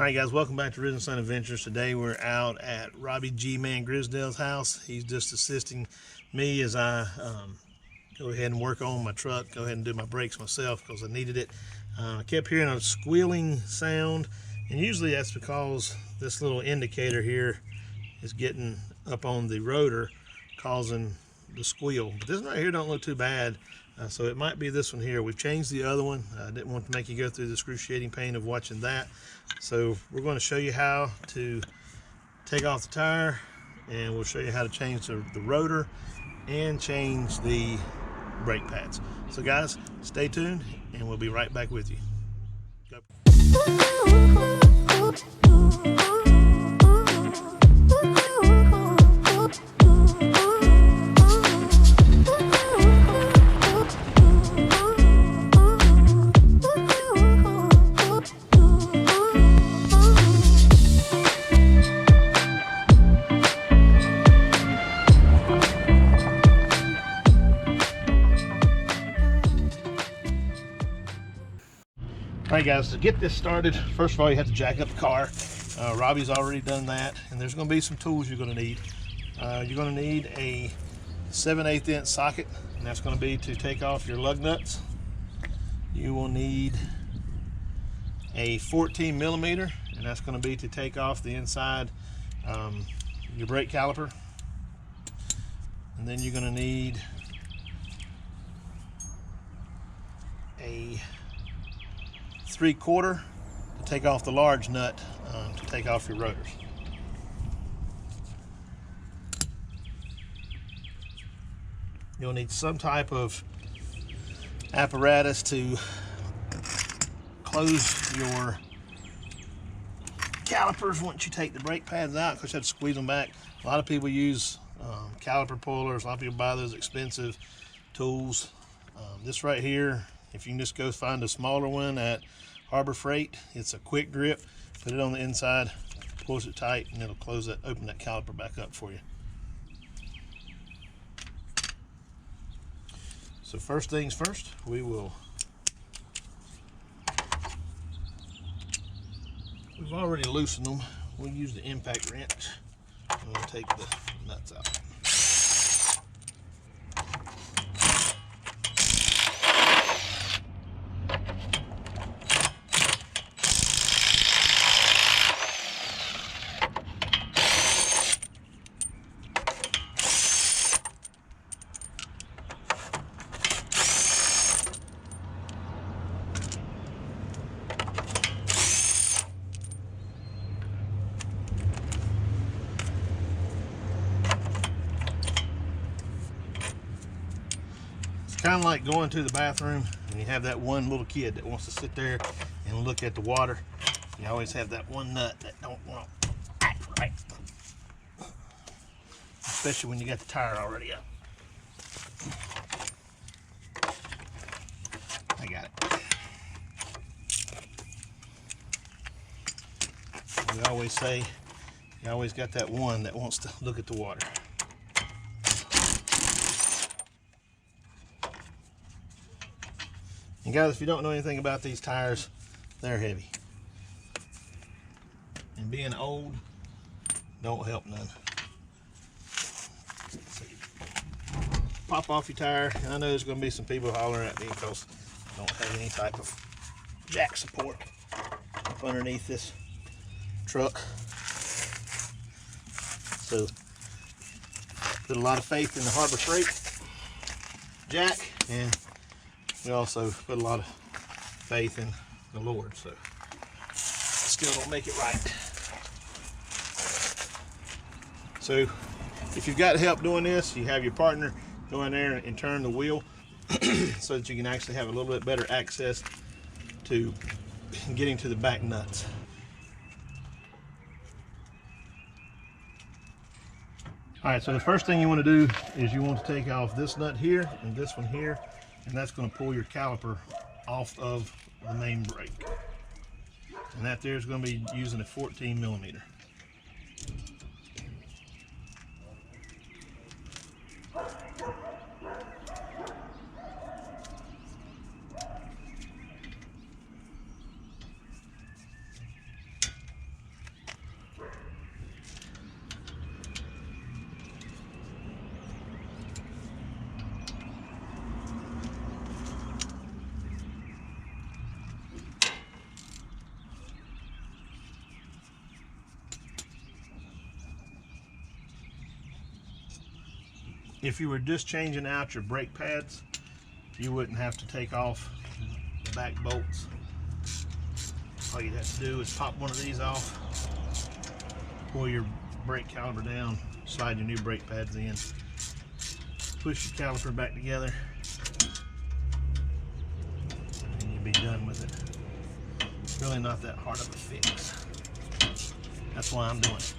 Alright guys, welcome back to Risen Sun Adventures. Today we're out at Robbie G-Man Grisdale's house. He's just assisting me as I go ahead and work on my truck, go ahead and do my brakes myself because I needed it. I kept hearing a squealing sound, and usually that's because this little indicator here is getting up on the rotor, causing the squeal. But this one right here don't look too bad, so it might be this one here. We've changed the other one. I didn't want to make you go through the excruciating pain of watching that. So we're going to show you how to take off the tire, and we'll show you how to change the rotor and change the brake pads. So guys, stay tuned and we'll be right back with you. Go. Alright guys, to get this started, first of all you have to jack up the car. Robbie's already done that, and there's going to be some tools you're going to need. You're going to need a 7/8 inch socket, and that's going to be to take off your lug nuts. You will need a 14 millimeter, and that's going to be to take off the inside your brake caliper. And then you're going to need a 3/4 to take off the large nut to take off your rotors. You'll need some type of apparatus to close your calipers once you take the brake pads out, because you have to squeeze them back. A lot of people use caliper pullers. A lot of people buy those expensive tools. This right here, if you can just go find a smaller one at Harbor Freight, it's a quick grip. Put it on the inside, pulls it tight, and it'll close that, open that caliper back up for you. So first things first, we've already loosened them. We'll use the impact wrench and we'll take the nuts out. Kind of like going to the bathroom and you have that one little kid that wants to sit there and look at the water. You always have that one nut that don't want to act right, especially when you got the tire already up. I got it. We always say you always got that one that wants to look at the water. And guys, if you don't know anything about these tires, they're heavy. And being old don't help none. So pop off your tire. And I know there's going to be some people hollering at me because I don't have any type of jack support up underneath this truck. So put a lot of faith in the Harbor Freight jack, and we also put a lot of faith in the Lord, so still don't make it right. So if you've got help doing this, you have your partner go in there and turn the wheel so that you can actually have a little bit better access to getting to the back nuts. All right, so the first thing you want to do is you want to take off this nut here and this one here, and that's going to pull your caliper off of the main brake. And that there is going to be using a 14 millimeter. if you were just changing out your brake pads, you wouldn't have to take off the back bolts. All you'd have to do is pop one of these off, pull your brake caliper down, slide your new brake pads in, push your caliper back together, and you'll be done with it. It's really not that hard of a fix. That's why I'm doing it.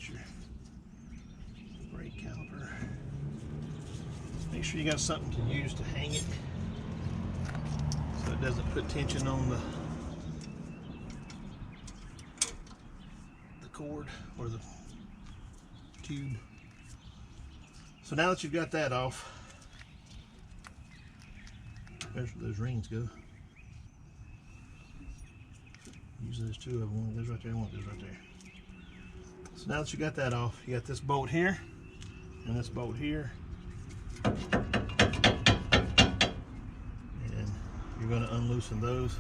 Your brake caliper. Make sure you got something to use to hang it so it doesn't put tension on the cord or the tube. So now that you've got that off, there's where those rings go. Usually there's two of them. One goes right there, one goes right there. So now that you got that off, you got this bolt here and this bolt here. And you're going to unloosen those.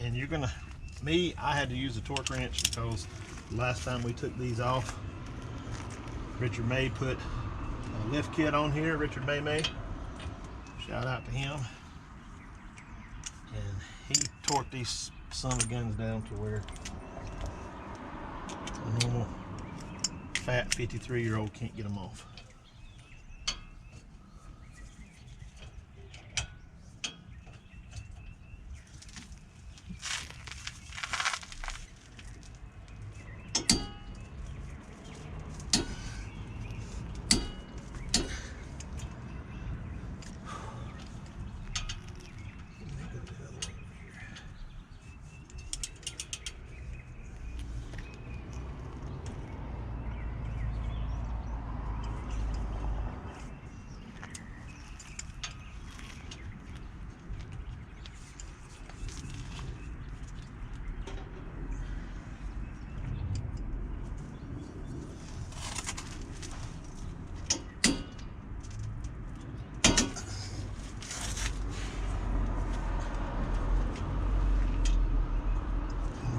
And you're going to, I had to use a torque wrench because the last time we took these off, Richard May put a lift kit on here, Richard May. Shout out to him. And he torqued these son of guns down to where a normal fat 53-year-old can't get them off.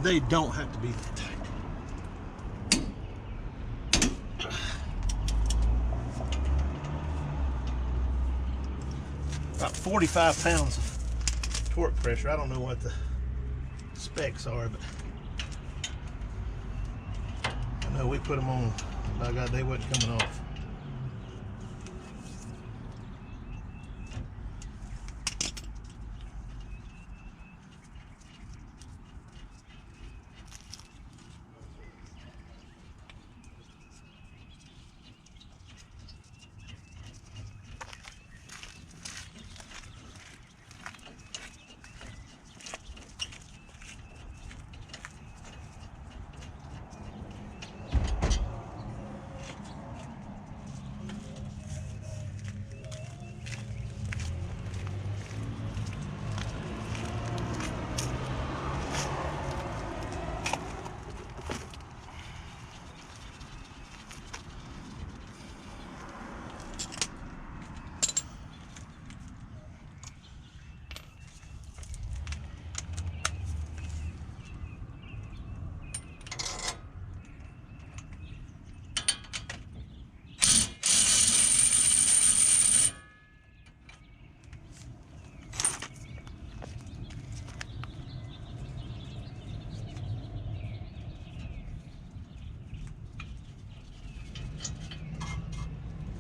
They don't have to be that tight. About 45 pounds of torque pressure. I don't know what the specs are, but I know we put them on. By God, they wasn't coming off.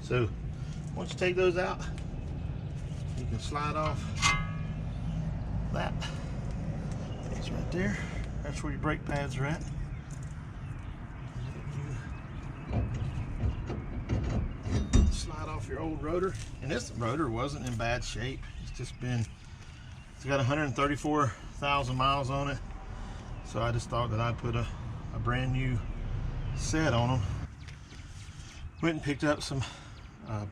So once you take those out, you can slide off that. It's right there. That's where your brake pads are at. Slide off your old rotor, and this rotor wasn't in bad shape. It's got 134,000 miles on it, so I just thought that I'd put a brand new set on them. Went and picked up some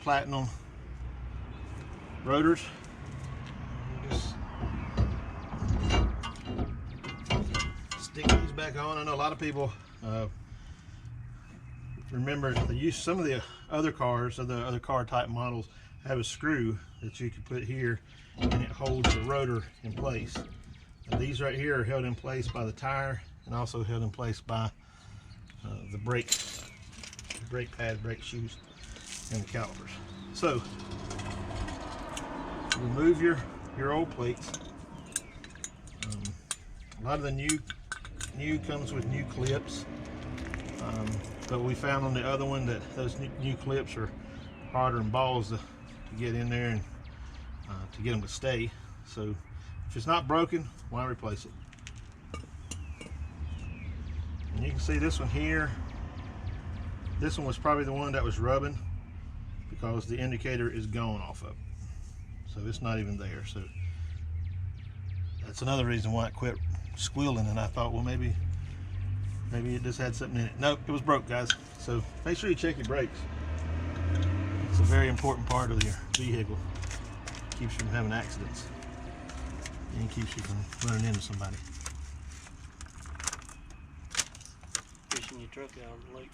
platinum rotors. Just stick these back on. I know a lot of people remember the use. Some of the other cars, or the other car type models, have a screw that you can put here, and it holds the rotor in place. Now, these right here are held in place by the tire, and also held in place by the brake pad, brake shoes, and the calipers. So remove your old plates. A lot of the new comes with new clips. But we found on the other one that those new clips are harder than balls to get in there and to get them to stay. So if it's not broken, why replace it? And you can see this one here. This one was probably the one that was rubbing, because the indicator is gone off of it. So it's not even there. So that's another reason why it quit squealing. And I thought, well, maybe it just had something in it. Nope, it was broke, guys. So make sure you check your brakes. It's a very important part of your vehicle. Keeps you from having accidents, and keeps you from running into somebody. Fishing your truck out of the lake.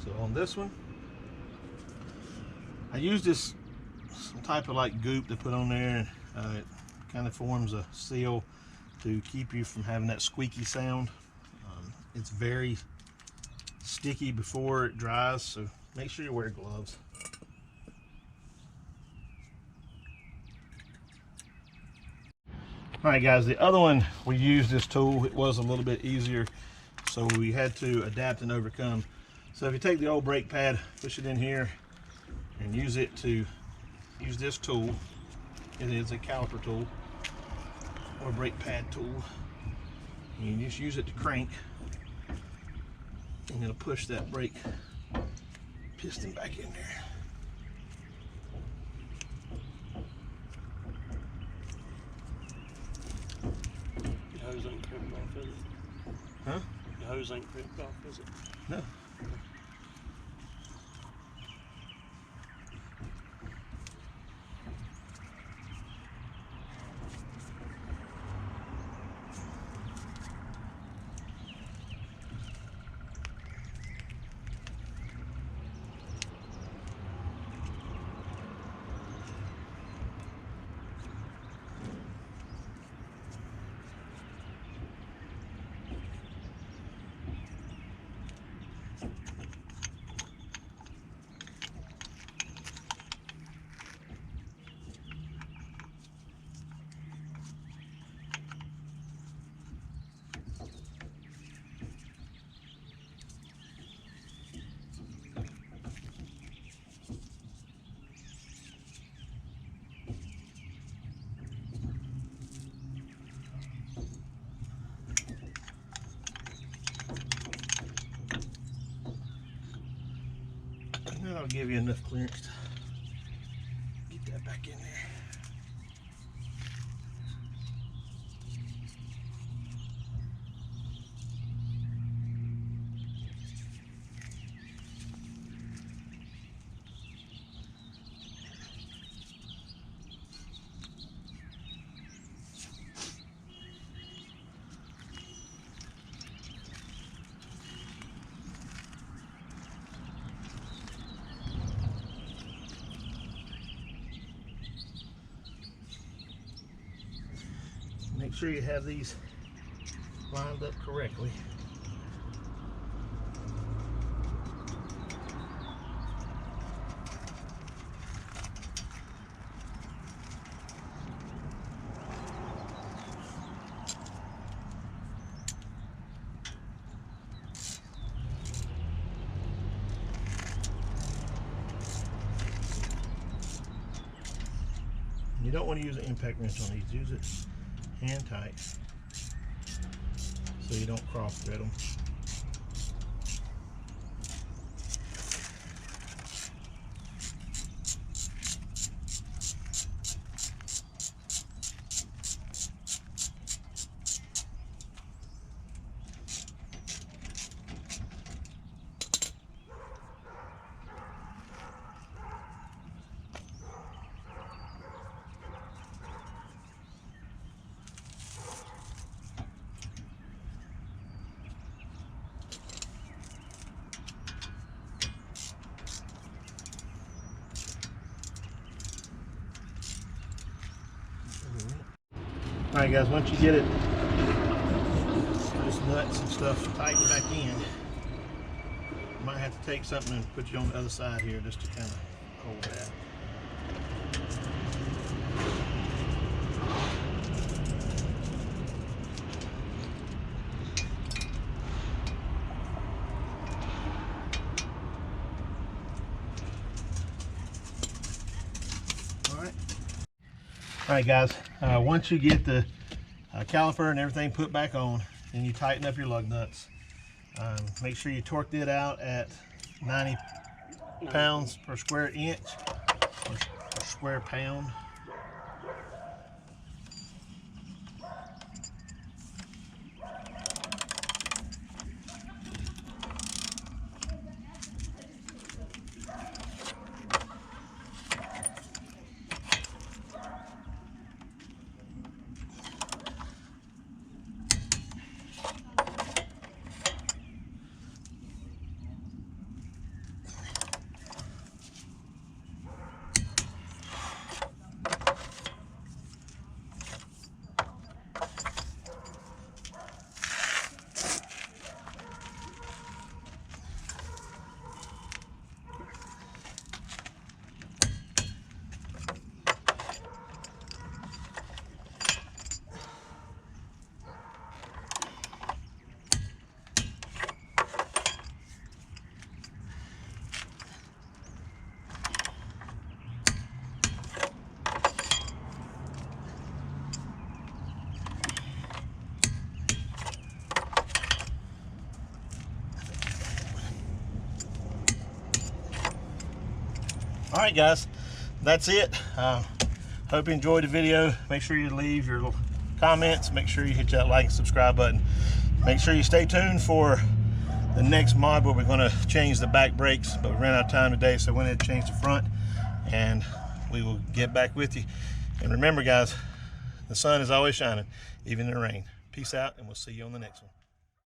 So on this one, I used some type of like goop to put on there, and it kind of forms a seal to keep you from having that squeaky sound. It's very sticky before it dries, so make sure you wear gloves. All right, guys, the other one we used this tool. It was a little bit easier, so we had to adapt and overcome. So if you take the old brake pad, push it in here, and use this tool. It is a caliper tool or a brake pad tool. And you just use it to crank, and it'll push that brake piston back in there. Your hose ain't crimped off, is it? Huh? Your hose ain't crimped off, is it? No. That'll give you enough clearance to get that back in there. Make sure you have these lined up correctly. You don't want to use an impact wrench on these. Use it hand tight so you don't cross thread them. All right, guys, once you get it, those nuts and stuff tightened back in, you might have to take something and put you on the other side here just to kind of hold that. All right, guys, once you get the caliper and everything put back on, then you tighten up your lug nuts. Make sure you torque it out at 90 pounds per square inch or per square pound. All right, guys, that's it. Hope you enjoyed the video. Make sure you leave your comments. Make sure you hit that like and subscribe button. Make sure you stay tuned for the next mod where we're going to change the back brakes, but we ran out of time today, so I went ahead and changed the front, and we will get back with you. And remember, guys, the sun is always shining, even in the rain. Peace out, and we'll see you on the next one.